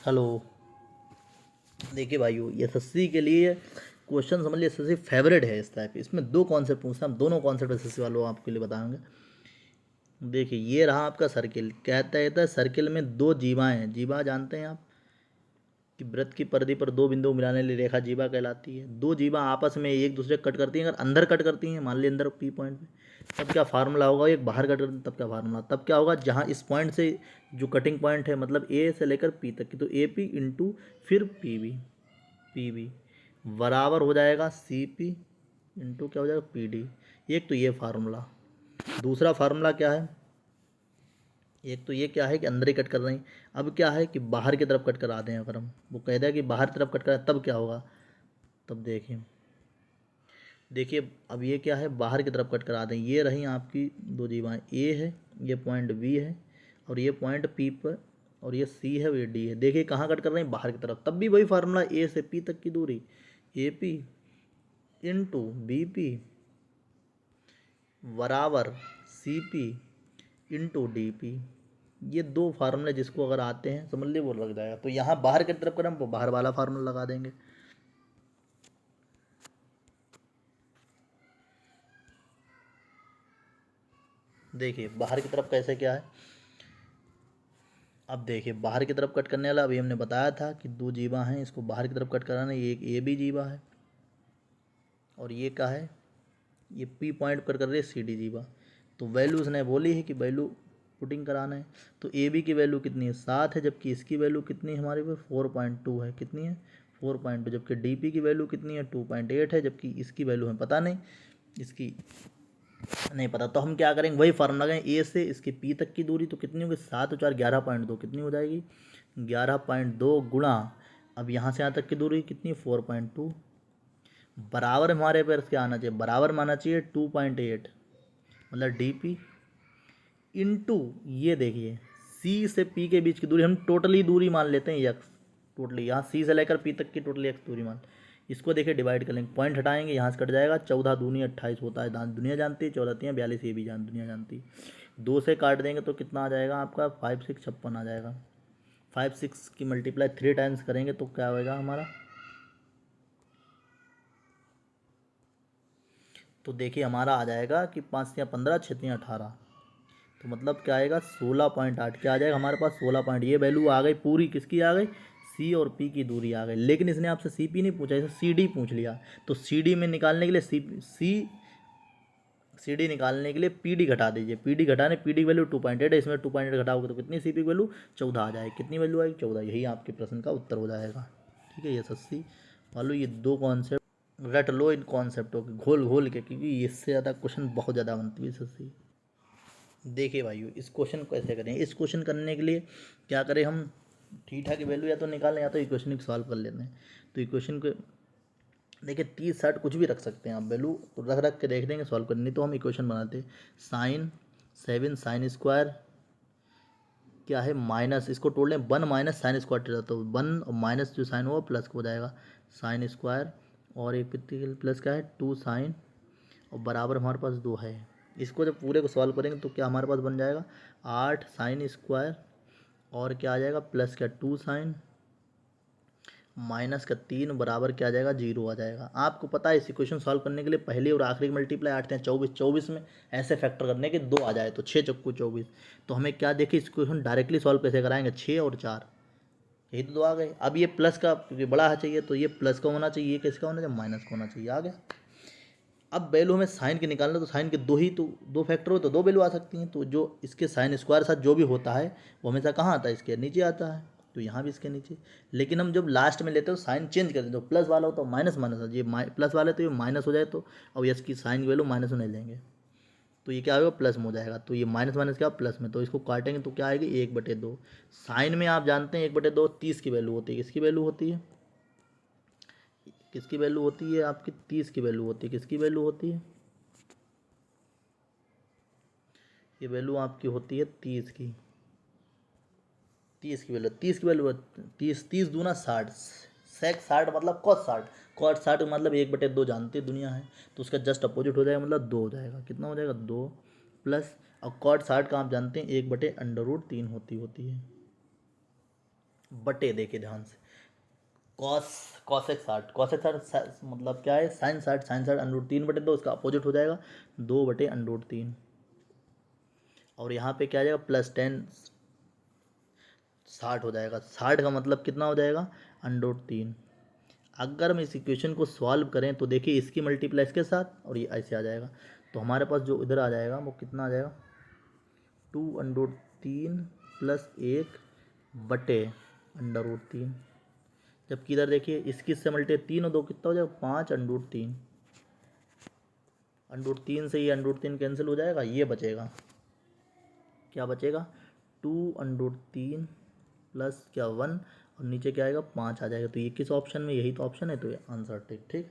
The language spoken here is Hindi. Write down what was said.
हेलो। देखिए भाइयों, ये एसएससी के लिए क्वेश्चन समझ लीजिए एसएससी फेवरेट है इस टाइप। इसमें दो कॉन्सेप्ट पूछना, हम दोनों कॉन्सेप्ट एसएससी वालों आपके लिए बताएंगे। देखिए ये रहा आपका सर्किल। कहता है सर्किल में दो जीवाएं हैं। जीवा जानते हैं आप कि वृत्त की परिधि पर दो बिंदु मिलाने वाली रेखा जीवा कहलाती है। दो जीवा आपस में एक दूसरे को कट करती हैं। अगर अंदर कट करती हैं, मान ली अंदर पी पॉइंट में, तब क्या फार्मूला होगा। एक बाहर कट करती तब क्या फार्मूला, तब क्या होगा, जहाँ इस पॉइंट से जो कटिंग पॉइंट है मतलब ए से लेकर पी तक की, तो ए पी इंटू फिर पी बी बराबर हो जाएगा सी पी इंटू क्या हो जाएगा पी डी। एक तो ये फार्मूला। दूसरा फार्मूला क्या है, एक तो ये क्या है कि अंदर ही कट कर रहे हैं। अब क्या है कि बाहर की तरफ कट करा दें। अगर हम वो कहता है कि बाहर की तरफ कट कराएं तब क्या होगा, तब देखिए देखिए अब ये क्या है, बाहर की तरफ कट करा दें। ये रही आपकी दो जीवाएँ, ए है, ये पॉइंट बी है, और ये पॉइंट पी पर, और ये सी है और ये डी है। देखिए कहाँ कट कर रहे हैं, बाहर की तरफ। तब भी वही फार्मूला, ए से पी तक की दूरी A P into B P बराबर C P into D P. ये दो फार्मूले जिसको अगर आते हैं समझ लीजिए वो लग जाएगा। तो यहाँ बाहर की तरफ करें हम, वो बाहर वाला फार्मूला लगा देंगे। देखिए बाहर की तरफ कैसे क्या है। अब देखिए बाहर की तरफ कट करने वाला, अभी हमने बताया था कि दो जीवा हैं, इसको बाहर की तरफ कट कराना। ये एक ए बी जीवा है और ये क्या है, ये पी पॉइंट पर कर रही है सी डी जीवा। तो वैल्यू उसने बोली है कि वैल्यू पुटिंग कराना है। तो ए बी की वैल्यू कितनी है, 7 है, जबकि इसकी वैल्यू कितनी है हमारे पास 4.2 है। कितनी है 4.2। जबकि डी पी की वैल्यू कितनी है 2.8 है, जबकि इसकी वैल्यू हमें पता नहीं, इसकी नहीं पता। तो हम क्या करेंगे, वही फार्मूला लगाएं। ए से इसके पी तक की दूरी तो कितनी होगी, 7 और 4 11.2, कितनी हो जाएगी 11.2 गुणा, अब यहाँ से यहाँ तक की दूरी कितनी 4.2, बराबर हमारे पास क्या आना चाहिए, बराबर में आना चाहिए 2.8, मतलब डी पी इंटू ये देखिए सी से पी के बीच की दूरी, हम टोटली दूरी मान लेते हैं यक्स। टोटली यहाँ सी से लेकर पी तक की टोटली यक्स दूरी मान, इसको देखिए डिवाइड कर लेंगे, पॉइंट हटाएंगे, यहाँ से कट जाएगा। 14 दूनी 28 होता है, दुनिया जानती है। 14 तियाँ 42, ये भी दुनिया जानती है। 2 से काट देंगे तो कितना आ जाएगा आपका 5 6 56 आ जाएगा। 5 6 की मल्टीप्लाई 3 टाइम्स करेंगे तो क्या होएगा हमारा, तो देखिए हमारा आ जाएगा कि 5 या 15 6 या 18, तो मतलब क्या आएगा 16.8। क्या आ जाएगा हमारे पास 16 ये वैल्यू आ गई पूरी, किसकी आ गई, सी और पी की दूरी आ गई। लेकिन इसने आपसे सी पी नहीं पूछा, इसे सी डी पूछ लिया। तो सी डी में निकालने के लिए सी डी निकालने के लिए पी डी घटा दीजिए। पी डी घटाने, पी डी वैल्यू 2.8 है, इसमें 2.8 घटाओगे तो कितनी सी पी वैल्यू 14 आ जाएगी। कितनी वैल्यू आएगी 14, यही आपके प्रश्न का उत्तर हो जाएगा। ठीक है, ये एसएससी वालों ये दो कॉन्सेप्ट रट लो, इन कॉन्सेप्टों के घोल घोल के, क्योंकि इससे ज़्यादा क्वेश्चन बहुत ज़्यादा बनती है एसएससी। देखिए भाइयों इस क्वेश्चन को ऐसे करें। इस क्वेश्चन करने के लिए क्या करें हम, थीटा की वैल्यू या तो निकालें या तो इक्वेशन को सॉल्व कर लेते हैं। तो इक्वेशन को देखिए 30 60 कुछ भी रख सकते हैं आप वैल्यू, तो रख रख के देख लेंगे सॉल्व करनी। तो हम इक्वेशन बनाते हैं, साइन 7 साइन स्क्वायर क्या है माइनस, इसको तोड़ लें, 1 माइनस साइन स्क्वायर, तो 1 और माइनस जो साइन हुआ प्लस हो जाएगा साइन स्क्वायर, और एक प्लस क्या है 2 साइन, और बराबर हमारे पास 2 है। इसको जब पूरे को सॉल्व करेंगे तो क्या हमारे पास बन जाएगा 8 साइन स्क्वायर, और क्या आ जाएगा प्लस क्या 2 साइन, माइनस का 3, बराबर क्या आ जाएगा 0 आ जाएगा। आपको पता है इस इक्वेशन सॉल्व करने के लिए पहले और आखिरी की मल्टीप्लाई 8 हैं 24, 24 में ऐसे फैक्टर करने के 2 आ जाए तो 6 चक्कू 24। तो हमें क्या देखिए इस इक्वेशन डायरेक्टली सॉल्व कैसे कराएंगे, 6 और 4, यही तो 2 आ गए। अब ये प्लस का क्योंकि बड़ा है चाहिए, तो ये प्लस का होना चाहिए, ये किसका होना चाहिए माइनस का होना चाहिए, आ गया। अब वैल्यू हमें साइन के निकालना, तो साइन के दो ही तो दो फैक्टर हो तो दो वैल्यू आ सकती हैं। तो जो इसके साइन स्क्वायर साथ जो भी होता है वो हमेशा कहाँ आता है, इसके नीचे आता है। तो यहाँ भी इसके नीचे। लेकिन हम जब लास्ट में लेते हो साइन चेंज करते हैं, तो प्लस वाला हो तो माइनस माइनस, ये प्लस वाले तो ये माइनस हो जाए, तो अब इसकी साइन की वैल्यू माइनस में नहीं लेंगे तो ये क्या होगा प्लस में हो जाएगा। तो ये माइनस माइनस क्या प्लस में, तो इसको काटेंगे तो क्या आएगी 1/2। साइन में आप जानते हैं 1/2 30 की वैल्यू होती है, किसकी वैल्यू होती है, किसकी वैल्यू होती है आपकी 30 की वैल्यू होती है, किसकी वैल्यू होती है, ये वैल्यू आपकी होती है 30 की, 30 की वैल्यू, 30 की वैल्यू 30, 30 दूना 60, सेक 60 मतलब कॉस 60, कॉस 60 मतलब 1/2 जानते दुनिया है। तो उसका जस्ट अपोजिट हो जाएगा, मतलब 2 हो जाएगा। कितना हो जाएगा 2 प्लस, और कॉट 60 का आप जानते हैं 1/√3 होती है। बटे, देखिए ध्यान से, कॉस कॉसेक 60, कॉसेक 60 मतलब क्या है, साइन 60, साइन 60 √3 बटे 2, उसका अपोजिट हो जाएगा 2 बटे √3। और यहाँ पे क्या आ जाएगा, +10 60 हो जाएगा, 60 का मतलब कितना हो जाएगा, √3। अगर हम इस इक्वेशन को सॉल्व करें तो देखिए इसकी मल्टीप्लाई इसके साथ और ये ऐसे आ जाएगा, तो हमारे पास जो इधर आ जाएगा वो कितना आ जाएगा, 2√3 +1 बटे √3। जबकि इधर देखिए इसकी से मल्टी 3 और 2 कितना हो जाएगा, 5 √3 से ये √3 कैंसिल हो जाएगा, ये बचेगा, क्या बचेगा, 2 √3 प्लस क्या 1 और नीचे क्या आएगा 5 आ जाएगा। तो ये किस ऑप्शन में, यही तो ऑप्शन है, तो ये आंसर ठीक ठीक।